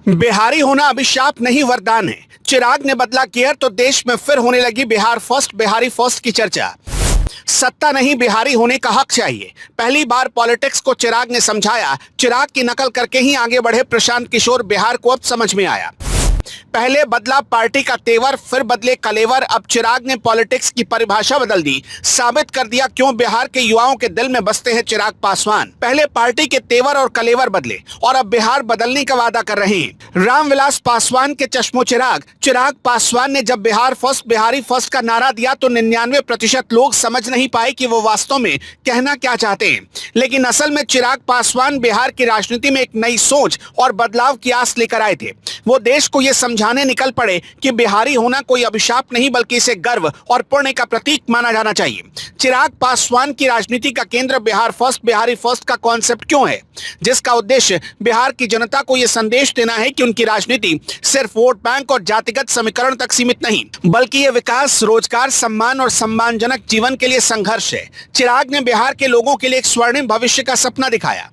बिहारी होना अभिशाप नहीं वरदान है। चिराग ने बदला गियर तो देश में फिर होने लगी बिहार फर्स्ट बिहारी फर्स्ट की चर्चा। सत्ता नहीं, बिहारी होने का हक चाहिए। पहली बार पॉलिटिक्स को चिराग ने समझाया। चिराग की नकल करके ही आगे बढ़े प्रशांत किशोर बिहार को अब समझ में आया। पहले बदला पार्टी का तेवर, फिर बदले कलेवर। अब चिराग ने पॉलिटिक्स की परिभाषा बदल दी, साबित कर दिया क्यों बिहार के युवाओं के दिल में बसते हैं चिराग पासवान। पहले पार्टी के तेवर और कलेवर बदले और अब बिहार बदलने का वादा कर रहे हैं। रामविलास पासवान के चश्मो चिराग पासवान ने जब बिहार फर्स्ट बिहारी फर्स्ट का नारा दिया तो 99% लोग समझ नहीं पाए कि वो वास्तव में कहना क्या चाहते हैं। लेकिन असल में चिराग पासवान बिहार की राजनीति में एक नई सोच और बदलाव की आस लेकर आए थे। वो देश को यह समझाने निकल पड़े कि बिहारी होना कोई अभिशाप नहीं बल्कि इसे गर्व और पुण्य का प्रतीक माना जाना चाहिए। चिराग पासवान की राजनीति का केंद्र बिहार फर्स्ट बिहारी फर्स्ट का कॉन्सेप्ट क्यों है, जिसका उद्देश्य बिहार की जनता को यह संदेश देना है कि उनकी राजनीति सिर्फ वोट बैंक और जातिगत समीकरण तक सीमित नहीं, बल्कि यह विकास, रोजगार, सम्मान और सम्मानजनक जीवन के लिए संघर्ष है। चिराग ने बिहार के लोगों के लिए एक स्वर्णिम भविष्य का सपना दिखाया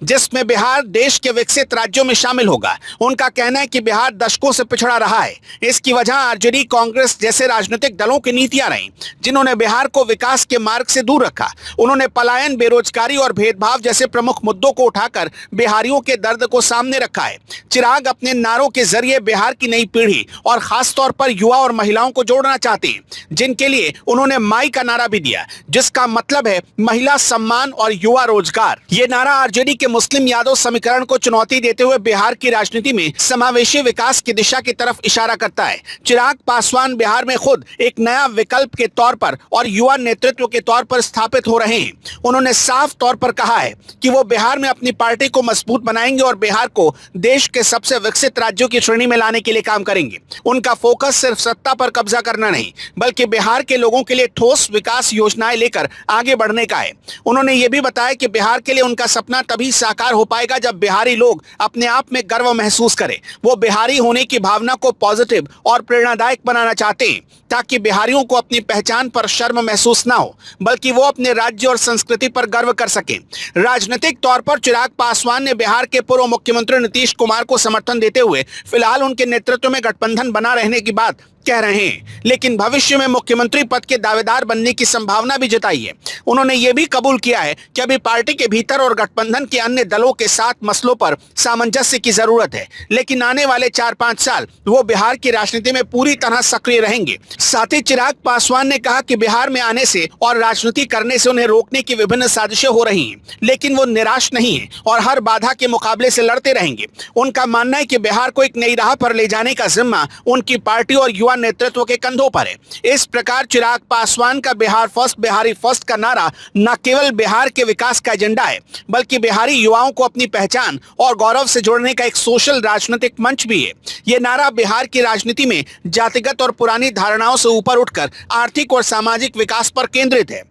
जिसमें बिहार देश के विकसित राज्यों में शामिल होगा। उनका कहना है कि बिहार दशकों से पिछड़ा रहा है। इसकी वजह आरजेडी, कांग्रेस जैसे राजनीतिक दलों की नीतियां रहीं, जिन्होंने बिहार को विकास के मार्ग से दूर रखा। उन्होंने पलायन, बेरोजगारी और भेदभाव जैसे प्रमुख मुद्दों को उठाकर बिहारियों के दर्द को सामने रखा है। चिराग अपने नारों के जरिए बिहार की नई पीढ़ी और खासतौर पर युवा और महिलाओं को जोड़ना चाहते हैं, जिनके लिए उन्होंने माई का नारा भी दिया, जिसका मतलब है महिला सम्मान और युवा रोजगार। ये नारा आरजेडी के मुस्लिम यादव समीकरण को चुनौती देते हुए बिहार की राजनीति में समावेशी विकास की दिशा की तरफ इशारा करता है। चिराग पासवान बिहार में खुद एक नया विकल्प के तौर पर और युवा नेतृत्व के तौर पर स्थापित हो रहे हैं। उन्होंने साफ तौर पर कहा है कि वो बिहार में अपनी पार्टी को मजबूत बनाएंगे और बिहार को देश के सबसे विकसित राज्यों की श्रेणी में लाने के लिए काम करेंगे। उनका फोकस सिर्फ सत्ता पर कब्जा करना नहीं, बल्कि बिहार के लोगों के लिए ठोस विकास योजनाएं लेकर आगे बढ़ने का है। उन्होंने ये भी बताया कि बिहार के लिए उनका सपना तभी साकार हो पाएगा जब बिहारी लोग अपने आप में गर्व महसूस करें। वो बिहारी होने की भावना को पॉजिटिव और प्रेरणादायक बनाना चाहते हैं, ताकि बिहारियों को अपनी पहचान पर शर्म महसूस ना हो, बल्कि वो अपने राज्य और संस्कृति पर गर्व कर सकें। राजनीतिक तौर पर चिराग पासवान ने बिहार के पूर्व मुख्यमंत्री नीतीश कुमार को समर्थन देते हुए फिलहाल उनके नेतृत्व में गठबंधन बना रहने की बात कह रहे हैं, लेकिन भविष्य में मुख्यमंत्री पद के दावेदार बनने की संभावना भी जताई है। उन्होंने यह भी कबूल किया है कि अभी पार्टी के भीतर और गठबंधन के अन्य दलों के साथ मसलों पर सामंजस्य की जरूरत है, लेकिन आने वाले 4-5 साल वो बिहार की राजनीति में पूरी तरह सक्रिय रहेंगे। साथ ही चिराग पासवान ने कहा कि बिहार में आने से और राजनीति करने से उन्हें रोकने की विभिन्न साजिशें हो रही हैं, लेकिन वो निराश नहीं है और हर बाधा के मुकाबले से लड़ते रहेंगे। उनका मानना है कि बिहार को एक नई राह पर ले जाने का जिम्मा उनकी पार्टी और युवा नेतृत्व के कंधों पर है। इस प्रकार चिराग पासवान का बिहार फर्स्ट बिहारी फर्स्ट का नारा न केवल बिहार के विकास का एजेंडा है, बल्कि बिहारी युवाओं को अपनी पहचान और गौरव से जोड़ने का एक सोशल राजनीतिक मंच भी है। यह नारा बिहार की राजनीति में जातिगत और पुरानी धारणाओं से ऊपर उठकर आर्थिक और सामाजिक विकास पर केंद्रित है,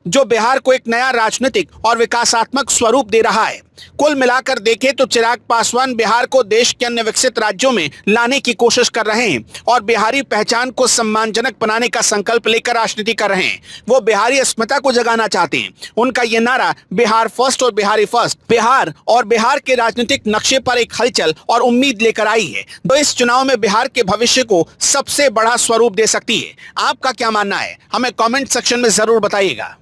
जो बिहार को एक नया राजनीतिक और विकासात्मक स्वरूप दे रहा है। कुल मिलाकर देखें तो चिराग पासवान बिहार को देश के अन्य विकसित राज्यों में लाने की कोशिश कर रहे हैं और बिहारी पहचान को सम्मानजनक बनाने का संकल्प लेकर राजनीति कर रहे हैं। वो बिहारी अस्मिता को जगाना चाहते हैं। उनका यह नारा बिहार फर्स्ट और बिहारी फर्स्ट बिहार और बिहार के राजनीतिक नक्शे पर एक हलचल और उम्मीद लेकर आई है, तो इस चुनाव में बिहार के भविष्य को सबसे बड़ा स्वरूप दे सकती है। आपका क्या मानना है, हमें कॉमेंट सेक्शन में जरूर बताइएगा।